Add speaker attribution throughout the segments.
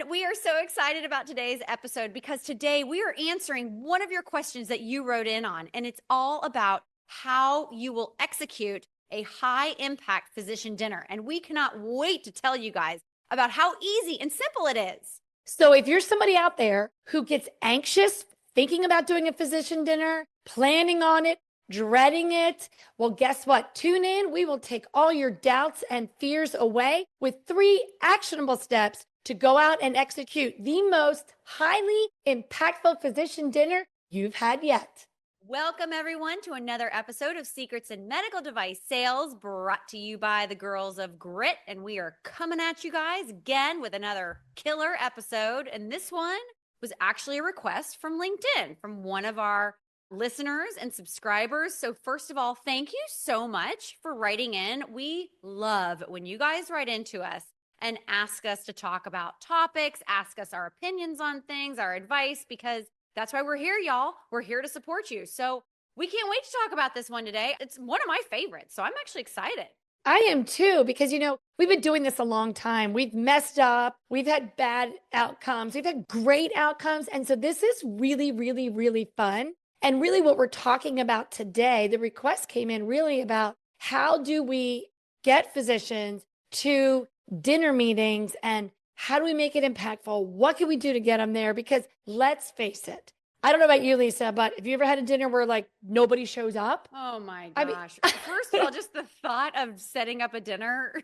Speaker 1: we are so excited about today's episode because today we are answering one of your questions that you wrote in on, and it's all about how you will execute a high impact physician dinner. And we cannot wait to tell you guys about how easy and simple it is.
Speaker 2: So if you're somebody out there who gets anxious thinking about doing a physician dinner, planning on it, dreading it, well, guess what? Tune in. We will take all your doubts and fears away with 3 actionable steps to go out and execute the most highly impactful physician dinner you've had yet.
Speaker 1: Welcome, everyone, to another episode of Secrets in Medical Device Sales, brought to you by the Girls of Grit. And we are coming at you guys again with another killer episode. And this one was actually a request from LinkedIn, from one of our listeners and subscribers. So first of all, thank you so much for writing in. We love when you guys write into us and ask us to talk about topics, ask us our opinions on things, our advice, because that's why we're here, y'all. We're here to support you. So we can't wait to talk about this one today. It's one of my favorites, so I'm actually excited.
Speaker 2: I am too, because, we've been doing this a long time. We've messed up. We've had bad outcomes. We've had great outcomes. And so this is really, really, really fun. And really what we're talking about today, the request came in really about how do we get physicians to dinner meetings and how do we make it impactful? What can we do to get them there? Because let's face it, I don't know about you, Lisa, but have you ever had a dinner where nobody shows up?
Speaker 1: Oh my gosh. First of all, just the thought of setting up a dinner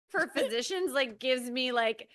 Speaker 1: for physicians gives me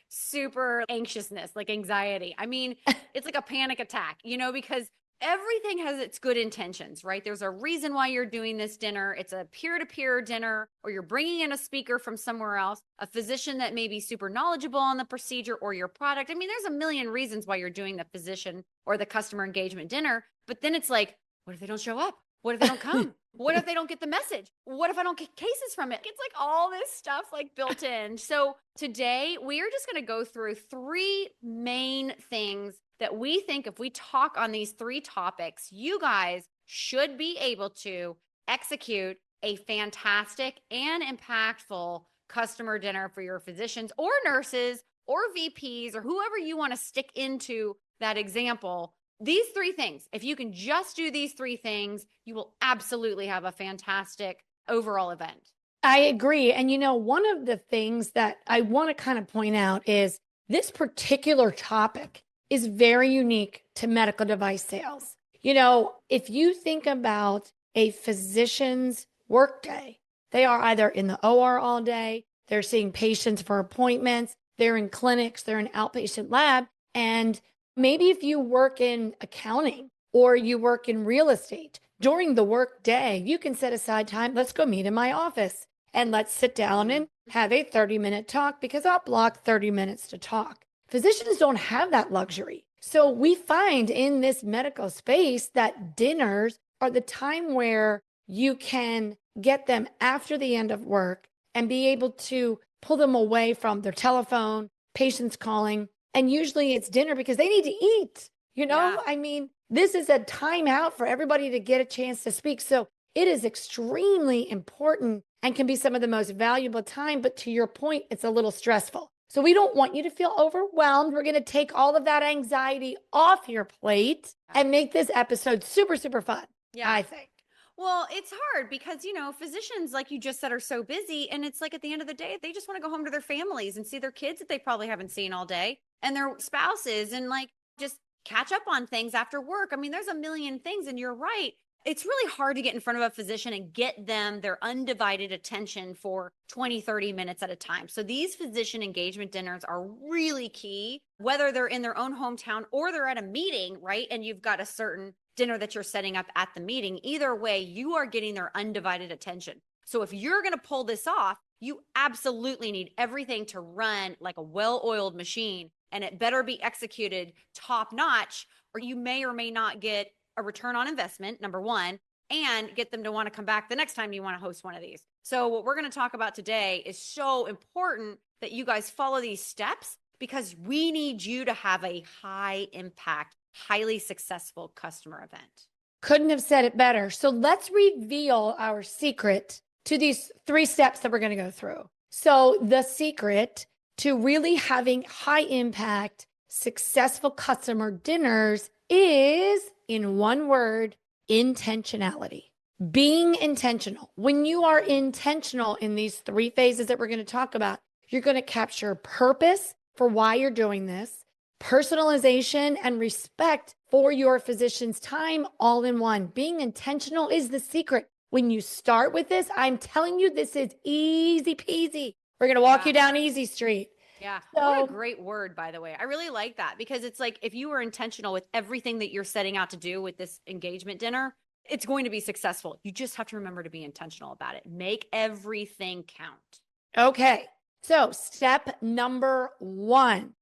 Speaker 1: super anxiousness, anxiety. I mean, it's like a panic attack, because everything has its good intentions, right? There's a reason why you're doing this dinner. It's a peer-to-peer dinner, or you're bringing in a speaker from somewhere else, a physician that may be super knowledgeable on the procedure or your product. I mean, there's a million reasons why you're doing the physician or the customer engagement dinner. But then it's what if they don't show up? What if they don't come? What if they don't get the message? What if I don't get cases from it? It's all this stuff built in. So today we are just going to go through 3 main things that we think if we talk on these 3 topics, you guys should be able to execute a fantastic and impactful customer dinner for your physicians or nurses or VPs or whoever you want to stick into that example. These 3 things, if you can just do these 3 things, you will absolutely have a fantastic overall event.
Speaker 2: I agree. And one of the things that I want to kind of point out is this particular topic is very unique to medical device sales. If you think about a physician's workday, they are either in the OR all day, they're seeing patients for appointments, they're in clinics, they're in outpatient lab. And maybe if you work in accounting or you work in real estate, during the work day, you can set aside time. Let's go meet in my office and let's sit down and have a 30-minute talk, because I'll block 30 minutes to talk. Physicians don't have that luxury. So we find in this medical space that dinners are the time where you can get them after the end of work and be able to pull them away from their telephone, patients calling. And usually it's dinner because they need to eat.
Speaker 1: Yeah.
Speaker 2: I mean, this is a time out for everybody to get a chance to speak. So it is extremely important and can be some of the most valuable time. But to your point, it's a little stressful. So we don't want you to feel overwhelmed. We're going to take all of that anxiety off your plate and make this episode super, super fun. Yeah, I think.
Speaker 1: Well, it's hard because, physicians, like you just said, are so busy. And it's at the end of the day, they just want to go home to their families and see their kids that they probably haven't seen all day and their spouses and just catch up on things after work. I mean, there's a million things. And you're right. It's really hard to get in front of a physician and get them their undivided attention for 20, 30 minutes at a time. So these physician engagement dinners are really key, whether they're in their own hometown or they're at a meeting, right? And you've got a certain dinner that you're setting up at the meeting. Either way, you are getting their undivided attention. So if you're going to pull this off, you absolutely need everything to run like a well-oiled machine, and it better be executed top notch, or you may or may not get a return on investment, number one, and get them to want to come back the next time you want to host one of these. So what we're going to talk about today is so important that you guys follow these steps, because we need you to have a high impact, highly successful customer event.
Speaker 2: Couldn't have said it better. So let's reveal our secret to these 3 steps that we're going to go through. So the secret to really having high impact successful customer dinners is, in one word, intentionality. Being intentional. When you are intentional in these three phases that we're going to talk about, you're going to capture purpose for why you're doing this, personalization, and respect for your physician's time all in one. Being intentional is the secret. When you start with this, I'm telling you, this is easy peasy. We're going to walk you down easy street.
Speaker 1: Yeah. What a great word, by the way. I really like that, because it's like, if you were intentional with everything that you're setting out to do with this engagement dinner, it's going to be successful. You just have to remember to be intentional about it. Make everything count.
Speaker 2: Okay. So step number 1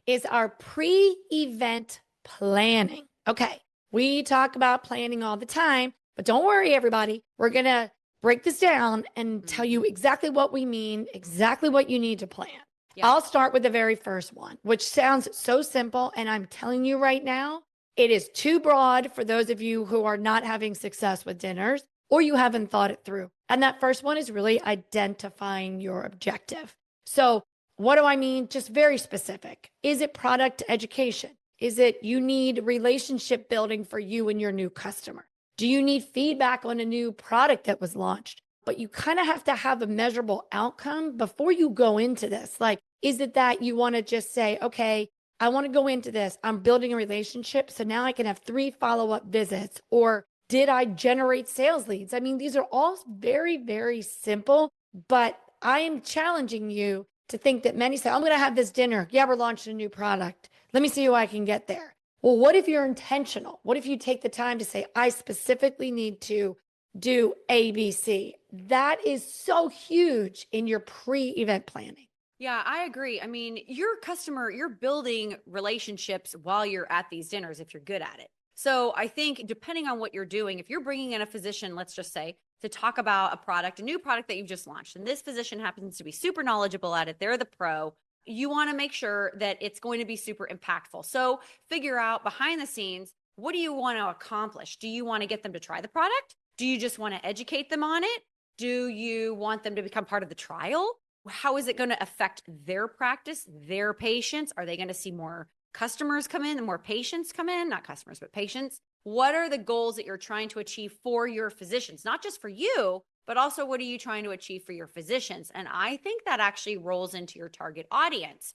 Speaker 2: is our pre-event planning. Okay. We talk about planning all the time, but don't worry, everybody. We're going to break this down and tell you exactly what we mean, exactly what you need to plan. I'll start with the very first one, which sounds so simple. And I'm telling you right now, it is too broad for those of you who are not having success with dinners or you haven't thought it through. And that first one is really identifying your objective. So what do I mean? Just very specific. Is it product education? Is it you need relationship building for you and your new customer? Do you need feedback on a new product that was launched? But you kind of have to have a measurable outcome before you go into this. Like, is it that you want to just say, okay, I want to go into this, I'm building a relationship, so now I can have 3 follow-up visits? Or did I generate sales leads? I mean, these are all very, very simple, but I am challenging you to think that many say, I'm going to have this dinner. Yeah, we're launching a new product. Let me see how I can get there. Well, what if you're intentional? What if you take the time to say, I specifically need to do ABC? That is so huge in your pre-event planning.
Speaker 1: Yeah, I agree. I mean, you're building relationships while you're at these dinners if you're good at it. So I think depending on what you're doing, if you're bringing in a physician, let's just say, to talk about a product, a new product that you've just launched, and this physician happens to be super knowledgeable at it, they're the pro, you want to make sure that it's going to be super impactful. So figure out behind the scenes, what do you want to accomplish? Do you want to get them to try the product? Do you just want to educate them on it? Do you want them to become part of the trial? How is it going to affect their practice, their patients? Are they going to see more customers come in and more patients come in? Not customers, but patients. What are the goals that you're trying to achieve for your physicians? Not just for you, but also what are you trying to achieve for your physicians? And I think that actually rolls into your target audience.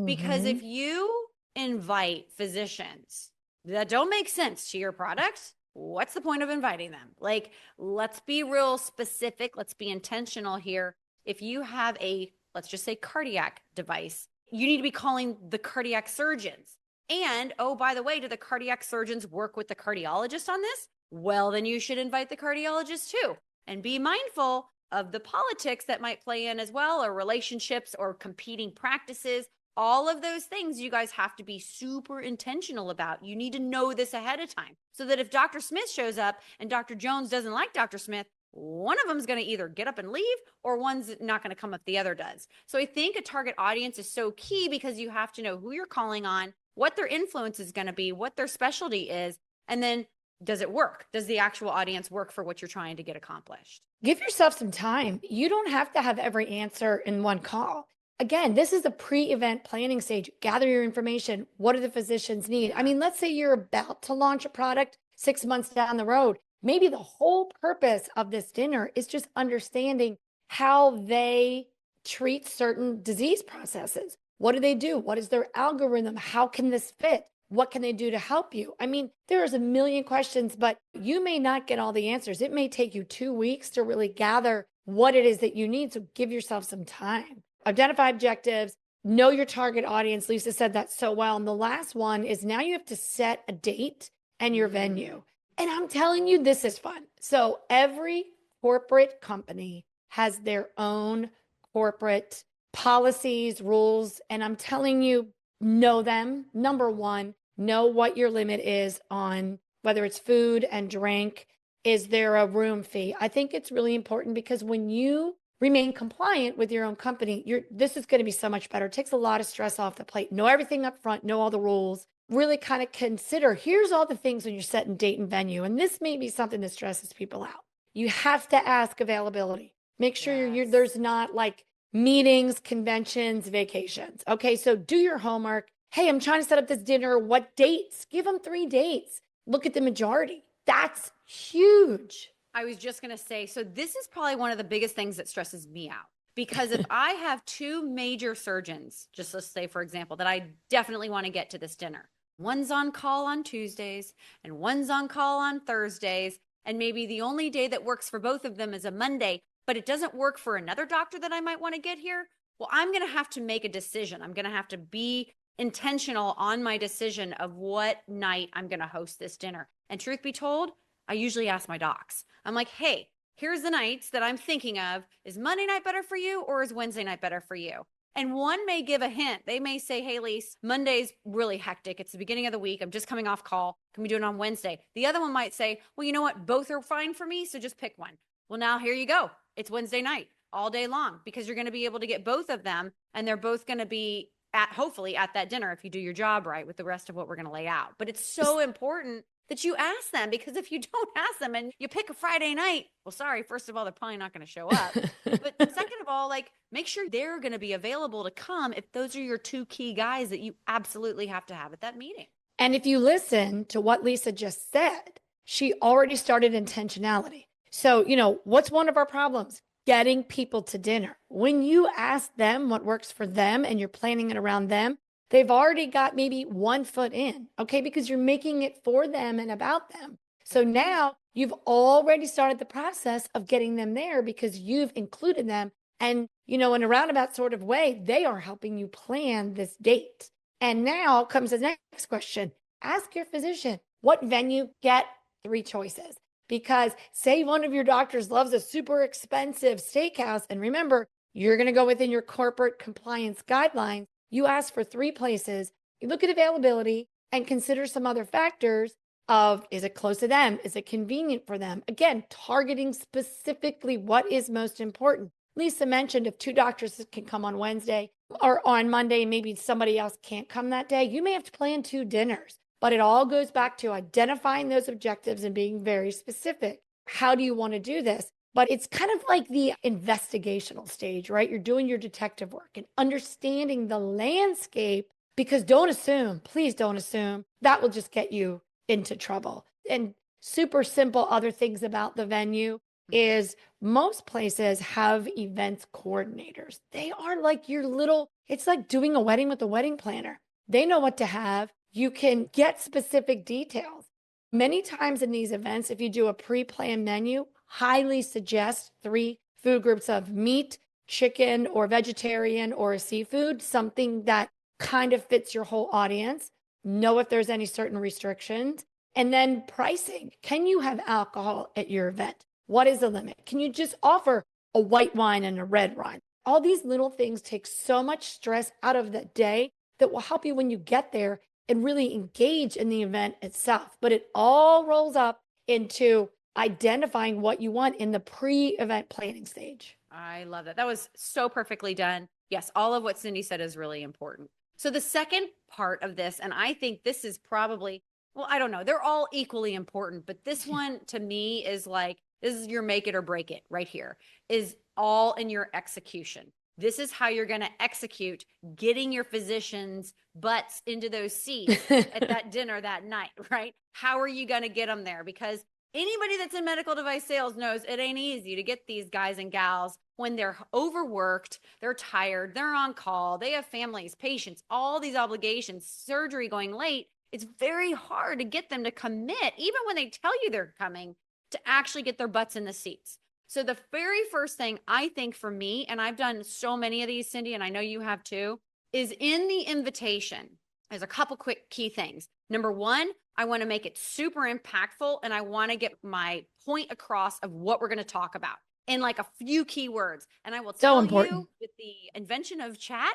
Speaker 1: Because if you invite physicians that don't make sense to your product, what's the point of inviting them? Like, let's be real specific. Let's be intentional here. If you have a, let's just say, cardiac device, you need to be calling the cardiac surgeons. And, oh, by the way, do the cardiac surgeons work with the cardiologist on this? Well, then you should invite the cardiologist too. And be mindful of the politics that might play in as well, or relationships or competing practices. All of those things you guys have to be super intentional about. You need to know this ahead of time so that if Dr. Smith shows up and Dr. Jones doesn't like Dr. Smith, one of them is going to either get up and leave, or one's not going to come if the other does. So I think a target audience is so key, because you have to know who you're calling on, what their influence is going to be, what their specialty is, and then does it work? Does the actual audience work for what you're trying to get accomplished?
Speaker 2: Give yourself some time. You don't have to have every answer in one call. Again, this is the pre-event planning stage. Gather your information. What do the physicians need? I mean, let's say you're about to launch a product 6 months down the road. Maybe the whole purpose of this dinner is just understanding how they treat certain disease processes. What do they do? What is their algorithm? How can this fit? What can they do to help you? I mean, there's a million questions, but you may not get all the answers. It may take you 2 weeks to really gather what it is that you need. So give yourself some time. Identify objectives, know your target audience. Lisa said that so well. And the last one is now you have to set a date and your venue. And I'm telling you, this is fun. So every corporate company has their own corporate policies, rules. And I'm telling you, know them. Number one, know what your limit is on whether it's food and drink. Is there a room fee? I think it's really important, because when you remain compliant with your own company, this is going to be so much better. It takes a lot of stress off the plate. Know everything up front, know all the rules. Really kind of consider, here's all the things when you're setting date and venue. And this may be something that stresses people out. You have to ask availability. Make sure there's not like meetings, conventions, vacations. Okay, so do your homework. Hey, I'm trying to set up this dinner. What dates? Give them 3 dates. Look at the majority. That's huge.
Speaker 1: I was just going to say, so this is probably one of the biggest things that stresses me out. Because if I have two major surgeons, just let's say, for example, that I definitely want to get to this dinner, one's on call on Tuesdays and one's on call on Thursdays, and maybe the only day that works for both of them is a Monday, but it doesn't work for another doctor that I might want to get here. Well, I'm going to have to make a decision. I'm going to have to be intentional on my decision of what night I'm going to host this dinner. And truth be told, I usually ask my docs. I'm like, hey, here's the nights that I'm thinking of. Is Monday night better for you or is Wednesday night better for you? And one may give a hint. They may say, hey, Lise, Monday's really hectic. It's the beginning of the week. I'm just coming off call. Can we do it on Wednesday? The other one might say, well, you know what? Both are fine for me. So just pick one. Well, now here you go. It's Wednesday night all day long because you're going to be able to get both of them. And they're both going to be hopefully at that dinner if you do your job right with the rest of what we're going to lay out. But it's so important that you ask them, because if you don't ask them and you pick a Friday night, well, sorry, first of all, they're probably not going to show up. But second of all, like, make sure they're going to be available to come if those are your two key guys that you absolutely have to have at that meeting.
Speaker 2: And if you listen to what Lisa just said, she already started intentionality. So, what's one of our problems? Getting people to dinner. When you ask them what works for them and you're planning it around them, they've already got maybe 1 foot in, okay? Because you're making it for them and about them. So now you've already started the process of getting them there because you've included them. And, in a roundabout sort of way, they are helping you plan this date. And now comes the next question. Ask your physician, what venue? Get 3 choices. Because say one of your doctors loves a super expensive steakhouse. And remember, you're going to go within your corporate compliance guidelines. You ask for 3 places, you look at availability and consider some other factors of, is it close to them? Is it convenient for them? Again, targeting specifically what is most important. Lisa mentioned if 2 doctors can come on Wednesday or on Monday, maybe somebody else can't come that day, you may have to plan 2 dinners. But it all goes back to identifying those objectives and being very specific. How do you want to do this? But it's kind of like the investigational stage, right? You're doing your detective work and understanding the landscape, because don't assume, please don't assume that will just get you into trouble. And super simple other things about the venue is most places have events coordinators. They are like it's like doing a wedding with a wedding planner. They know what to have. You can get specific details. Many times in these events, if you do a pre-planned menu, highly suggest 3 food groups of meat, chicken, or vegetarian, or a seafood, something that kind of fits your whole audience. Know if there's any certain restrictions. And then pricing. Can you have alcohol at your event? What is the limit? Can you just offer a white wine and a red wine? All these little things take so much stress out of the day that will help you when you get there and really engage in the event itself. But it all rolls up into identifying what you want in the pre-event planning stage.
Speaker 1: I love that. That was so perfectly done. Yes, all of what Cindy said is really important. So the second part of this, and I think this is probably, well, I don't know, they're all equally important, but this one to me is like, this is your make it or break it right here, is all in your execution. This is how you're going to execute getting your physicians' butts into those seats at that dinner that night, right? How are you going to get them there? Because anybody that's in medical device sales knows it ain't easy to get these guys and gals when they're overworked, they're tired, they're on call, they have families, patients, all these obligations, surgery going late. It's very hard to get them to commit, even when they tell you they're coming, to actually get their butts in the seats. So the very first thing I think for me, and I've done so many of these, Cindy, and I know you have too, is in the invitation, there's a couple quick key things. Number 1, I want to make it super impactful, and I want to get my point across of what we're going to talk about in like a few key words. And I will tell you, with the invention of chat,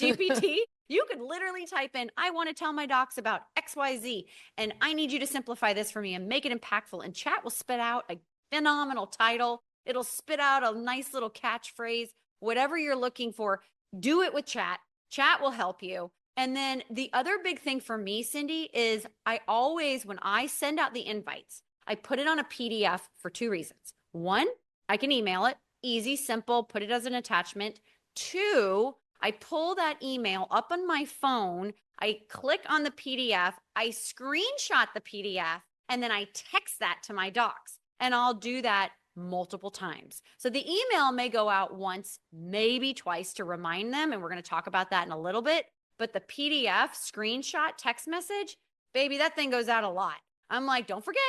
Speaker 1: GPT, you could literally type in, I want to tell my docs about XYZ, and I need you to simplify this for me and make it impactful. And chat will spit out a phenomenal title. It'll spit out a nice little catchphrase, whatever you're looking for. Do it with chat. Chat will help you. And then the other big thing for me, Cindy, is I always, when I send out the invites, I put it on a PDF for 2 reasons. 1, I can email it, easy, simple, put it as an attachment. 2, I pull that email up on my phone, I click on the PDF, I screenshot the PDF, and then I text that to my docs. And I'll do that multiple times. So the email may go out once, maybe twice to remind them. And we're going to talk about that in a little bit. But the PDF screenshot text message, baby, that thing goes out a lot. I'm like, don't forget,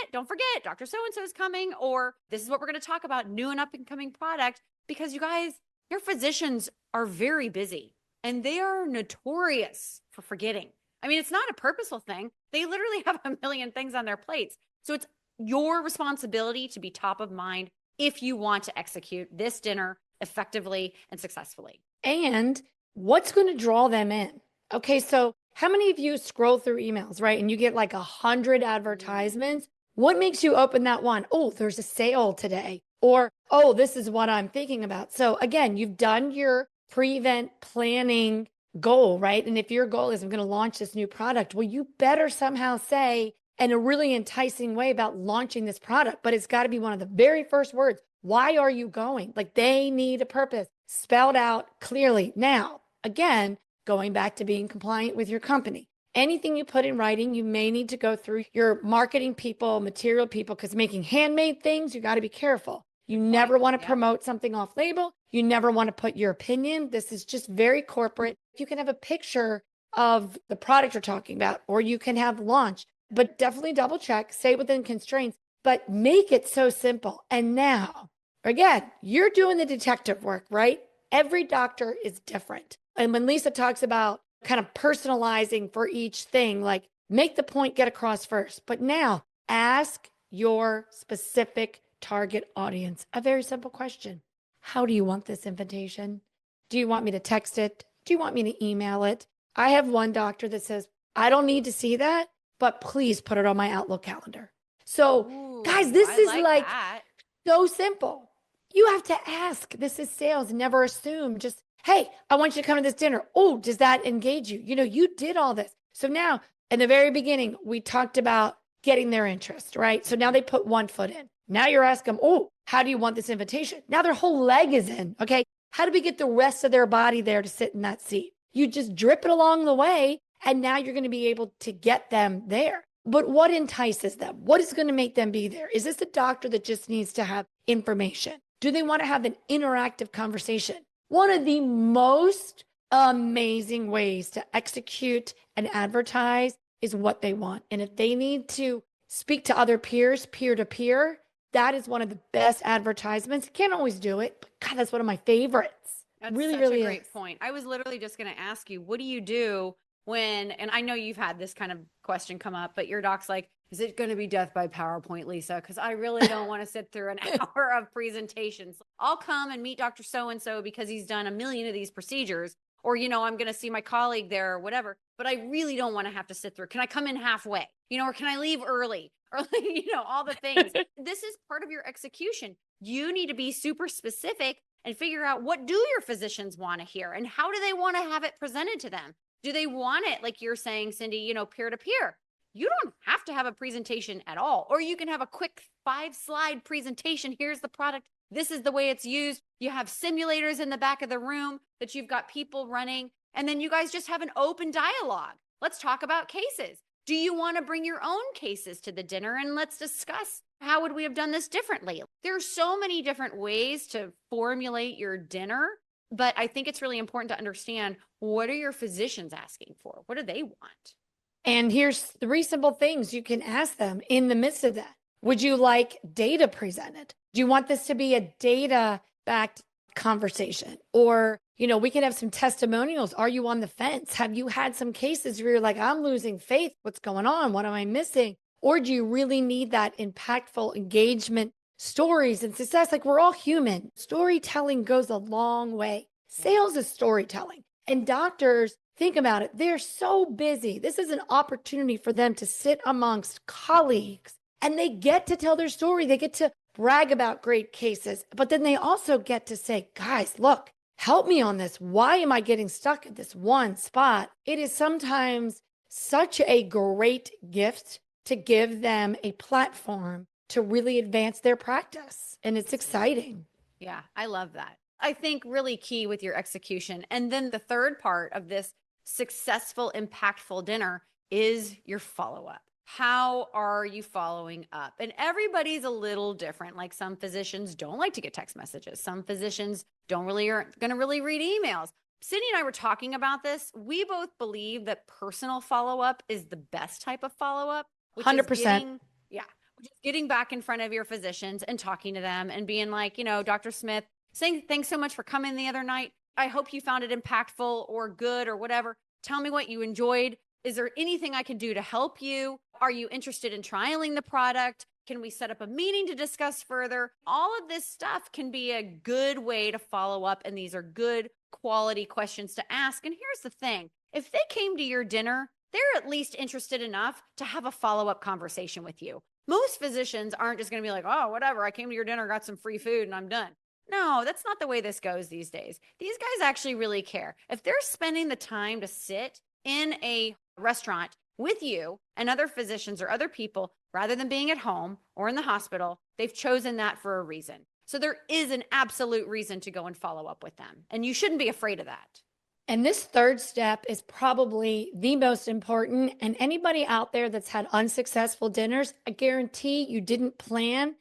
Speaker 1: Dr. So-and-so is coming, or this is what we're going to talk about, new and up and coming product, because you guys, your physicians are very busy and they are notorious for forgetting. I mean, it's not a purposeful thing. They literally have a million things on their plates. So it's your responsibility to be top of mind if you want to execute this dinner effectively and successfully.
Speaker 2: And what's going to draw them in? Okay, so how many of you scroll through emails, right? And you get like 100 advertisements. What makes you open that one? Oh, there's a sale today. Or, oh, this is what I'm thinking about. So again, you've done your pre-event planning goal, right? And if your goal is I'm going to launch this new product, well, you better somehow say in a really enticing way about launching this product, but it's got to be one of the very first words. Why are you going? Like they need a purpose spelled out clearly. Now, again, going back to being compliant with your company. Anything you put in writing, you may need to go through your marketing people, material people, because making handmade things, you got to be careful. You never want to promote something off label. You never want to put your opinion. This is just very corporate. You can have a picture of the product you're talking about, or you can have launch, but definitely double check, say within constraints, but make it so simple. And now, again, you're doing the detective work, right? Every doctor is different. And when Lisa talks about kind of personalizing for each thing, like make the point get across first. But now ask your specific target audience a very simple question. How do you want this invitation? Do you want me to text it? Do you want me to email it? I have one doctor that says, I don't need to see that, but please put it on my Outlook calendar. So, guys, this is like so simple. You have to ask. This is sales. Never assume. Just, hey, I want you to come to this dinner. Oh, does that engage you? You know, you did all this. So now, in the very beginning, we talked about getting their interest, right? So now they put one foot in. Now you're asking them, oh, how do you want this invitation? Now their whole leg is in, okay? How do we get the rest of their body there to sit in that seat? You just drip it along the way, and now you're going to be able to get them there. But what entices them? What is going to make them be there? Is this a doctor that just needs to have information? Do they want to have an interactive conversation? One of the most amazing ways to execute and advertise is what they want. And if they need to speak to other peers, peer to peer, that is one of the best advertisements. Can't always do it, but God, that's one of my favorites.
Speaker 1: That's
Speaker 2: really,
Speaker 1: such
Speaker 2: really
Speaker 1: a great point. I was literally just going to ask you, what do you do when, and I know you've had this kind of question come up, but your doc's like, is it going to be death by PowerPoint, Lisa? Because I really don't want to sit through an hour of presentations. I'll come and meet Dr. So-and-so because he's done a million of these procedures, or, you know, I'm going to see my colleague there or whatever, but I really don't want to have to sit through. Can I come in halfway? You know, or can I leave early? Or, you know, all the things. This is part of your execution. You need to be super specific and figure out, what do your physicians want to hear and how do they want to have it presented to them? Do they want it, like you're saying, Cindy, you know, peer to peer? You don't have to have a presentation at all, or you can have a quick 5-slide presentation. Here's the product. This is the way it's used. You have simulators in the back of the room that you've got people running, and then you guys just have an open dialogue. Let's talk about cases. Do you want to bring your own cases to the dinner, and let's discuss how would we have done this differently? There are so many different ways to formulate your dinner, but I think it's really important to understand, what are your physicians asking for? What do they want?
Speaker 2: And here's 3 simple things you can ask them in the midst of that. Would you like data presented? Do you want this to be a data-backed conversation? Or, you know, we can have some testimonials. Are you on the fence? Have you had some cases where you're like, I'm losing faith. What's going on? What am I missing? Or do you really need that impactful engagement, stories and success? Like, we're all human. Storytelling goes a long way. Sales is storytelling. And doctors, think about it. They're so busy. This is an opportunity for them to sit amongst colleagues, and they get to tell their story. They get to brag about great cases, but then they also get to say, guys, look, help me on this. Why am I getting stuck at this one spot? It is sometimes such a great gift to give them a platform to really advance their practice. And it's exciting.
Speaker 1: Yeah, I love that. I think really key with your execution. And then the third part of this successful, impactful dinner is your follow up. How are you following up? And everybody's a little different. Like some physicians don't like to get text messages. Some physicians don't really are going to really read emails. Cindy and I were talking about this. We both believe that personal follow up is the best type of follow up, which is
Speaker 2: 100%.
Speaker 1: getting back in front of your physicians and talking to them and being like, Dr. Smith, saying thanks so much for coming the other night. I hope you found it impactful or good or whatever. Tell me what you enjoyed. Is there anything I can do to help you? Are you interested in trialing the product? Can we set up a meeting to discuss further? All of this stuff can be a good way to follow up. And these are good quality questions to ask. And here's the thing. If they came to your dinner, they're at least interested enough to have a follow-up conversation with you. Most physicians aren't just going to be like, oh, whatever, I came to your dinner, got some free food, and I'm done. No, that's not the way this goes these days. These guys actually really care. If they're spending the time to sit in a restaurant with you and other physicians or other people, rather than being at home or in the hospital, they've chosen that for a reason. So there is an absolute reason to go and follow up with them. And you shouldn't be afraid of that.
Speaker 2: And this third step is probably the most important. And anybody out there that's had unsuccessful dinners, I guarantee you didn't plan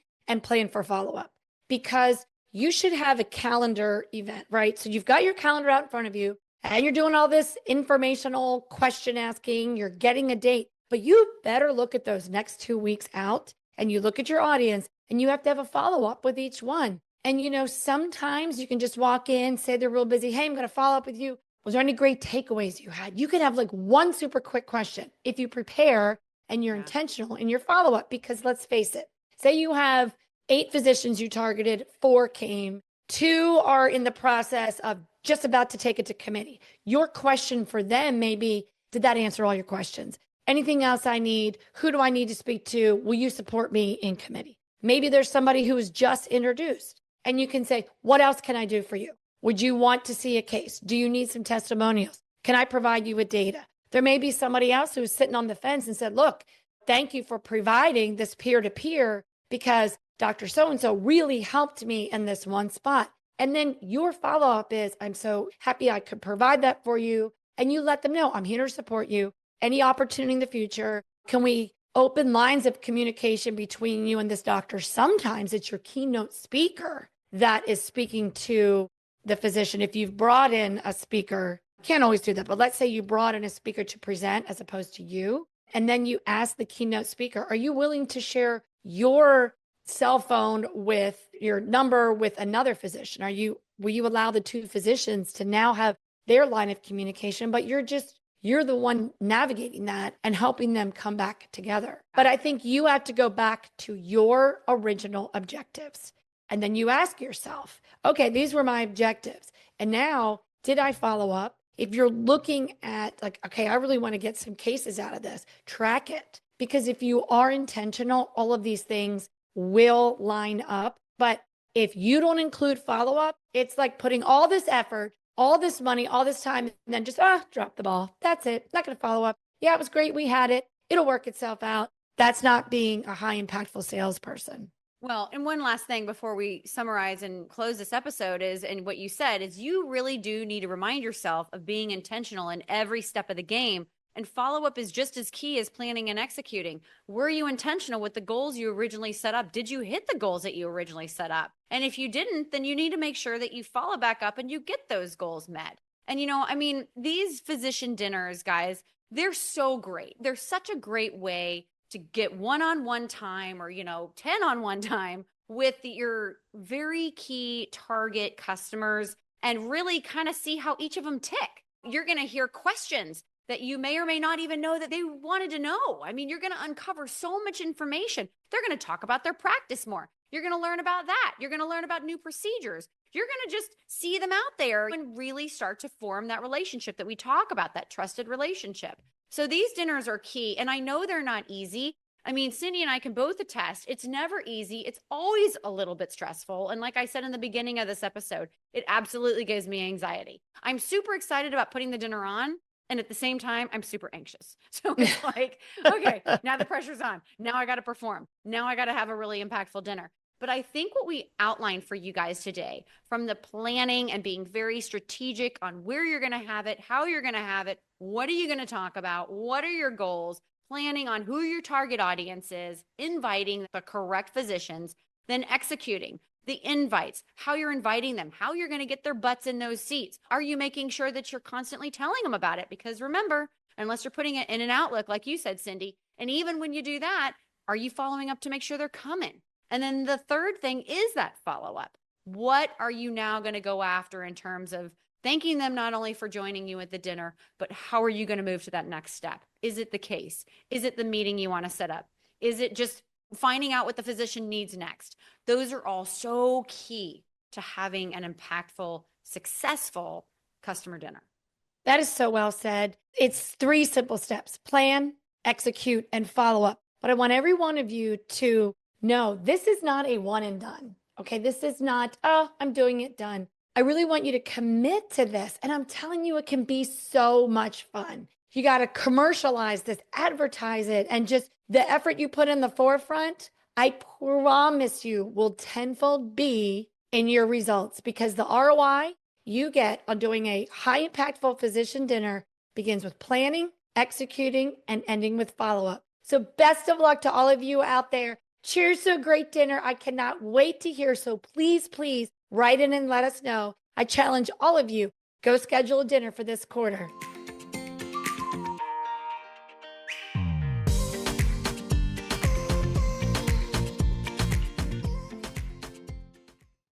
Speaker 2: for follow-up, because you should have a calendar event, right? So you've got your calendar out in front of you and you're doing all this informational question asking, you're getting a date, but you better look at those next 2 weeks out and you look at your audience and you have to have a follow-up with each one. And sometimes you can just walk in, say they're real busy. Hey, I'm going to follow up with you. Was there any great takeaways you had? You can have like one super quick question if you prepare and you're intentional in your follow-up, because let's face it, say you have 8 physicians you targeted, 4 came, 2 are in the process of just about to take it to committee. Your question for them may be, did that answer all your questions? Anything else I need? Who do I need to speak to? Will you support me in committee? Maybe there's somebody who was just introduced and you can say, what else can I do for you? Would you want to see a case? Do you need some testimonials? Can I provide you with data? There may be somebody else who's sitting on the fence and said, look, thank you for providing this peer-to-peer because Dr. So-and-so really helped me in this one spot. And then your follow-up is, I'm so happy I could provide that for you. And you let them know, I'm here to support you. Any opportunity in the future, can we open lines of communication between you and this doctor? Sometimes it's your keynote speaker that is speaking to the physician. If you've brought in a speaker, can't always do that, but let's say you brought in a speaker to present as opposed to you. And then you ask the keynote speaker, are you willing to share your cell phone with your number with another physician? Will you allow the 2 physicians to now have their line of communication, but you're the one navigating that and helping them come back together. But I think you have to go back to your original objectives. And then you ask yourself, okay, these were my objectives. And now, did I follow up? If you're looking at like, okay, I really want to get some cases out of this, track it. Because if you are intentional, all of these things will line up. But if you don't include follow-up, it's like putting all this effort, all this money, all this time, and then just, drop the ball. That's it. Not going to follow up. Yeah, it was great. We had it. It'll work itself out. That's not being a high impactful salesperson.
Speaker 1: Well, and one last thing before we summarize and close this episode is, and what you said is you really do need to remind yourself of being intentional in every step of the game. And follow-up is just as key as planning and executing. Were you intentional with the goals you originally set up? Did you hit the goals that you originally set up? And if you didn't, then you need to make sure that you follow back up and you get those goals met. And these physician dinners, guys, they're so great. They're such a great way to get one-on-one time or, 10-on-1 time with your very key target customers and really kind of see how each of them tick. You're going to hear questions that you may or may not even know that they wanted to know. I mean, you're going to uncover so much information. They're going to talk about their practice more. You're going to learn about that. You're going to learn about new procedures. You're going to just see them out there and really start to form that relationship that we talk about, that trusted relationship. So these dinners are key. And I know they're not easy. I mean, Cindy and I can both attest, it's never easy. It's always a little bit stressful. And like I said in the beginning of this episode, it absolutely gives me anxiety. I'm super excited about putting the dinner on. And at the same time, I'm super anxious. So it's like, okay, now the pressure's on. Now I got to perform. Now I got to have a really impactful dinner. But I think what we outlined for you guys today, from the planning and being very strategic on where you're going to have it, how you're going to have it, what are you going to talk about, what are your goals, planning on who your target audience is, inviting the correct physicians, then executing the invites, how you're inviting them, how you're going to get their butts in those seats. Are you making sure that you're constantly telling them about it? Because remember, unless you're putting it in an Outlook, like you said, Cindy, and even when you do that, are you following up to make sure they're coming? And then the third thing is that follow-up. What are you now going to go after in terms of thanking them not only for joining you at the dinner, but how are you going to move to that next step? Is it the case? Is it the meeting you want to set up? Is it just finding out what the physician needs next? Those are all so key to having an impactful, successful customer dinner.
Speaker 2: That is so well said. It's 3 simple steps: plan, execute, and follow up. But I want every one of you to know this is not a one and done. Okay. This is not, oh, I'm doing it, done. I really want you to commit to this. And I'm telling you, it can be so much fun. You got to commercialize this, advertise it, and just the effort you put in the forefront, I promise you will tenfold be in your results, because the ROI you get on doing a high impactful physician dinner begins with planning, executing, and ending with follow-up. So best of luck to all of you out there. Cheers to a great dinner. I cannot wait to hear. So please, please write in and let us know. I challenge all of you, go schedule a dinner for this quarter.